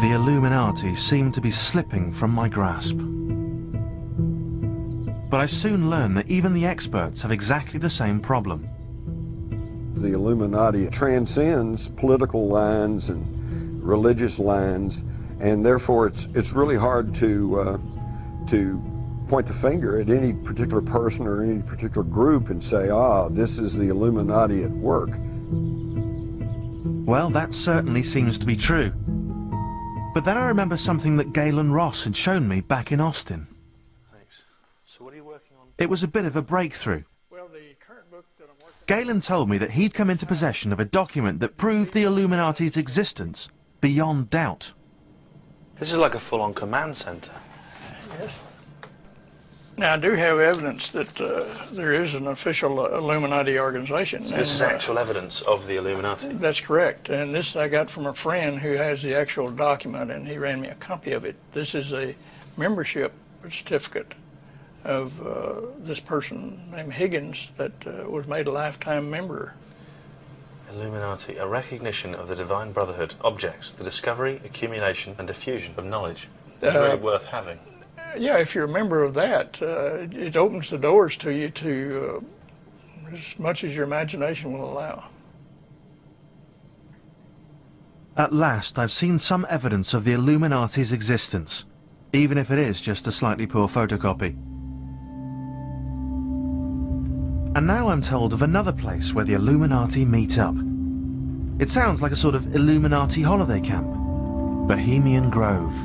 The Illuminati seemed to be slipping from my grasp. But I soon learned that even the experts have exactly the same problem. The Illuminati transcends political lines and religious lines, and therefore it's really hard to point the finger at any particular person or any particular group and say, ah, this is the Illuminati at work. Well, that certainly seems to be true. But then I remember something that Galen Ross had shown me back in Austin. Thanks. So what are you working on? It was a bit of a breakthrough. Well, the current book that I'm working on... Galen told me that he'd come into possession of a document that proved the Illuminati's existence beyond doubt. This is like a full-on command center. Yes. Now, I do have evidence that there is an official Illuminati organization. So this is actual evidence of the Illuminati? That's correct. And this I got from a friend who has the actual document, and he ran me a copy of it. This is a membership certificate of this person named Higgins that was made a lifetime member. Illuminati, a recognition of the divine brotherhood, objects, the discovery, accumulation, and diffusion of knowledge. It's really worth having. Yeah, if you're a member of that, it opens the doors to you to as much as your imagination will allow. At last, I've seen some evidence of the Illuminati's existence, even if it is just a slightly poor photocopy. And now I'm told of another place where the Illuminati meet up. It sounds like a sort of Illuminati holiday camp. Bohemian Grove.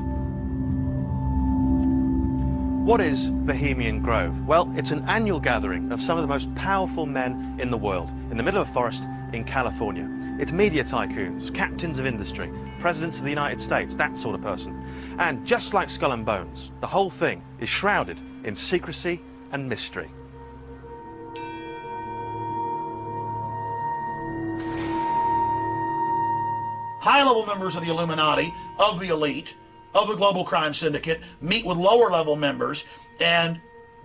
What is Bohemian Grove? Well, it's an annual gathering of some of the most powerful men in the world, in the middle of a forest in California. It's media tycoons, captains of industry, presidents of the United States, that sort of person. And just like Skull and Bones, the whole thing is shrouded in secrecy and mystery. High-level members of the Illuminati, of the elite, of the global crime syndicate, meet with lower-level members, and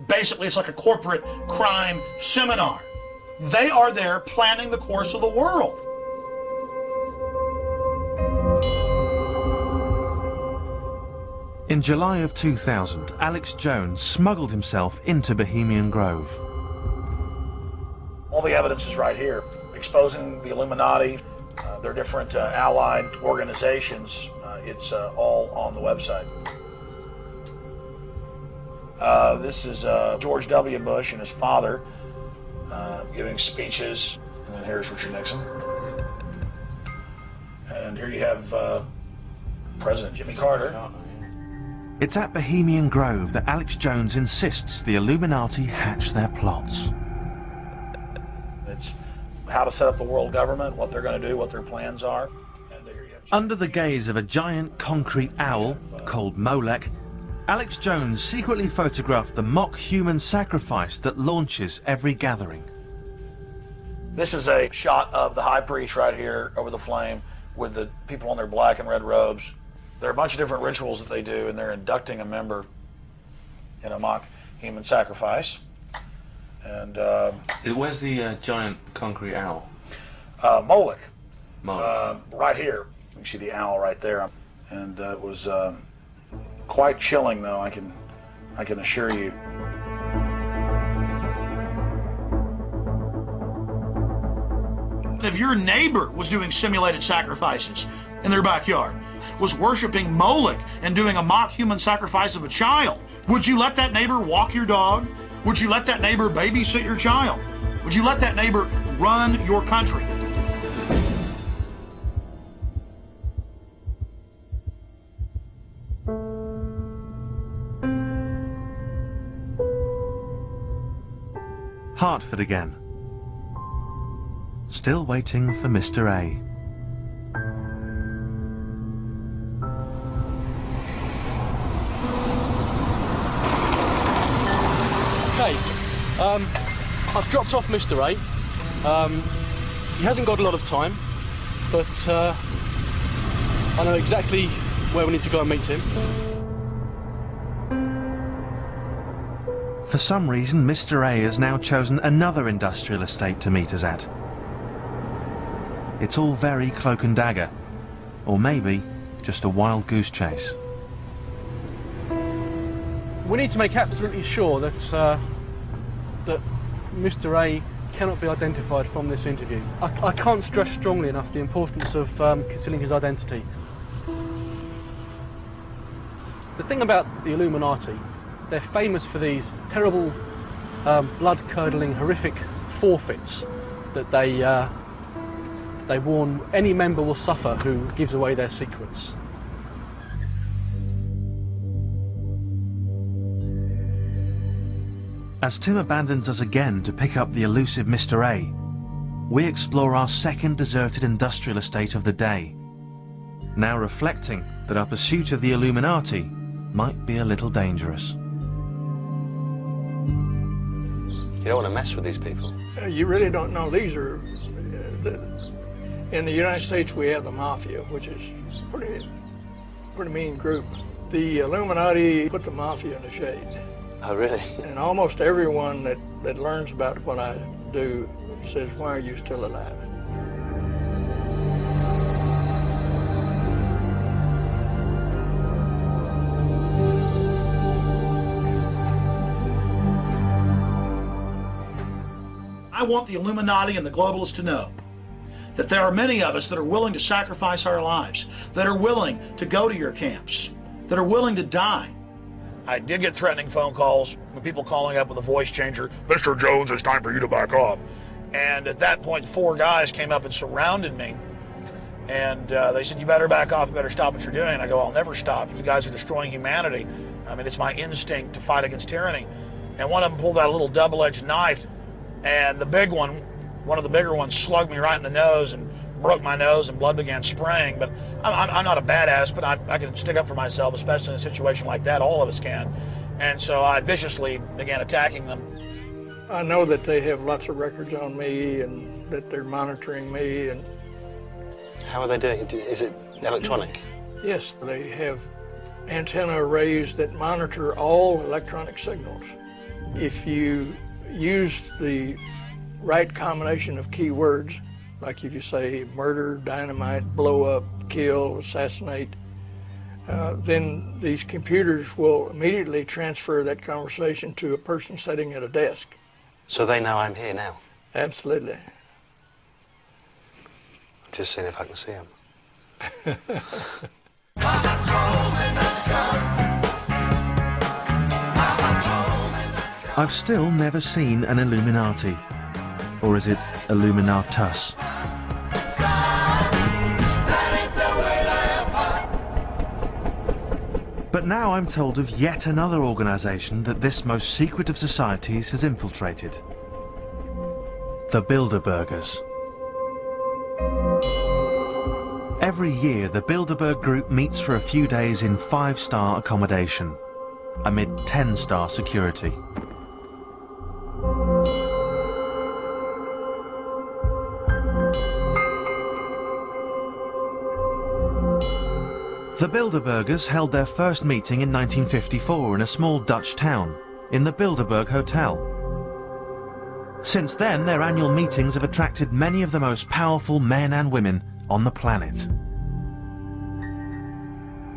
basically it's like a corporate crime seminar. They are there planning the course of the world. In July of 2000, Alex Jones smuggled himself into Bohemian Grove. All the evidence is right here, exposing the Illuminati, their different allied organizations. It's all on the website. This is George W. Bush and his father giving speeches. And then here's Richard Nixon. And here you have President Jimmy Carter. It's at Bohemian Grove that Alex Jones insists the Illuminati hatch their plots. It's how to set up the world government, what they're going to do, what their plans are. And here you have Under the gaze of a giant concrete owl called Molech, Alex Jones secretly photographed the mock human sacrifice that launches every gathering. This is a shot of the high priest right here over the flame with the people in their black and red robes. There are a bunch of different rituals that they do, and they're inducting a member in a mock human sacrifice. And where's the giant concrete owl? Molech. Molech. Right here. You can see the owl right there. And it was quite chilling, though, I can assure you. If your neighbor was doing simulated sacrifices in their backyard, was worshiping Molech and doing a mock human sacrifice of a child, would you let that neighbor walk your dog? Would you let that neighbor babysit your child? Would you let that neighbor run your country? Hartford again. Still waiting for Mr. A. Okay, I've dropped off Mr. A. He hasn't got a lot of time, but I know exactly where we need to go and meet him. For some reason, Mr. A has now chosen another industrial estate to meet us at. It's all very cloak and dagger, or maybe just a wild goose chase. We need to make absolutely sure that that Mr. A cannot be identified from this interview. I can't stress strongly enough the importance of concealing his identity. The thing about the Illuminati, they're famous for these terrible, blood-curdling, horrific forfeits that they warn any member will suffer who gives away their secrets. As Tim abandons us again to pick up the elusive Mr. A, we explore our second deserted industrial estate of the day, now reflecting that our pursuit of the Illuminati might be a little dangerous. You don't want to mess with these people. You really don't know. These are, in the United States we have the mafia, which is pretty mean group. The Illuminati put the mafia in the shade. Oh, really? And almost everyone that learns about what I do says, why are you still alive? I want the Illuminati and the globalists to know that there are many of us that are willing to sacrifice our lives, that are willing to go to your camps, that are willing to die. I did get threatening phone calls with people calling up with a voice changer. Mr. Jones, it's time for you to back off. And at that point, 4 guys came up and surrounded me. And they said, you better back off, you better stop what you're doing. And I go, I'll never stop. You guys are destroying humanity. I mean, it's my instinct to fight against tyranny. And one of them pulled out a little double-edged knife. And the big one, one of the bigger ones, slugged me right in the nose and broke my nose and blood began spraying. But I'm not a badass, but I can stick up for myself, especially in a situation like that. All of us can. And so I viciously began attacking them. I know that they have lots of records on me and that they're monitoring me. And How are they doing it? Is it electronic? yes, they have antenna arrays that monitor all electronic signals. If you use the right combination of keywords, like if you say murder, dynamite, blow up, kill, assassinate, then these computers will immediately transfer that conversation to a person sitting at a desk. So they know I'm here now? Absolutely. Just seeing if I can see them. I've still never seen an Illuminati. Or is it Illuminatus? But now I'm told of yet another organization that this most secret of societies has infiltrated. The Bilderbergers. Every year, the Bilderberg group meets for a few days in 5-star accommodation, amid 10-star security. The Bilderbergers held their first meeting in 1954 in a small Dutch town, in the Bilderberg Hotel. Since then, their annual meetings have attracted many of the most powerful men and women on the planet.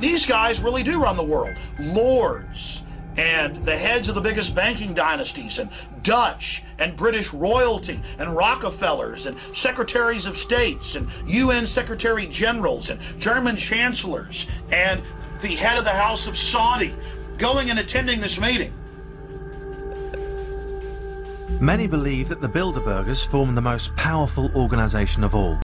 These guys really do run the world. Lords and the heads of the biggest banking dynasties, and Dutch and British royalty, and Rockefellers, and secretaries of states, and UN secretary generals, and German chancellors, and the head of the House of Saudi going and attending this meeting. Many believe that the Bilderbergers form the most powerful organization of all.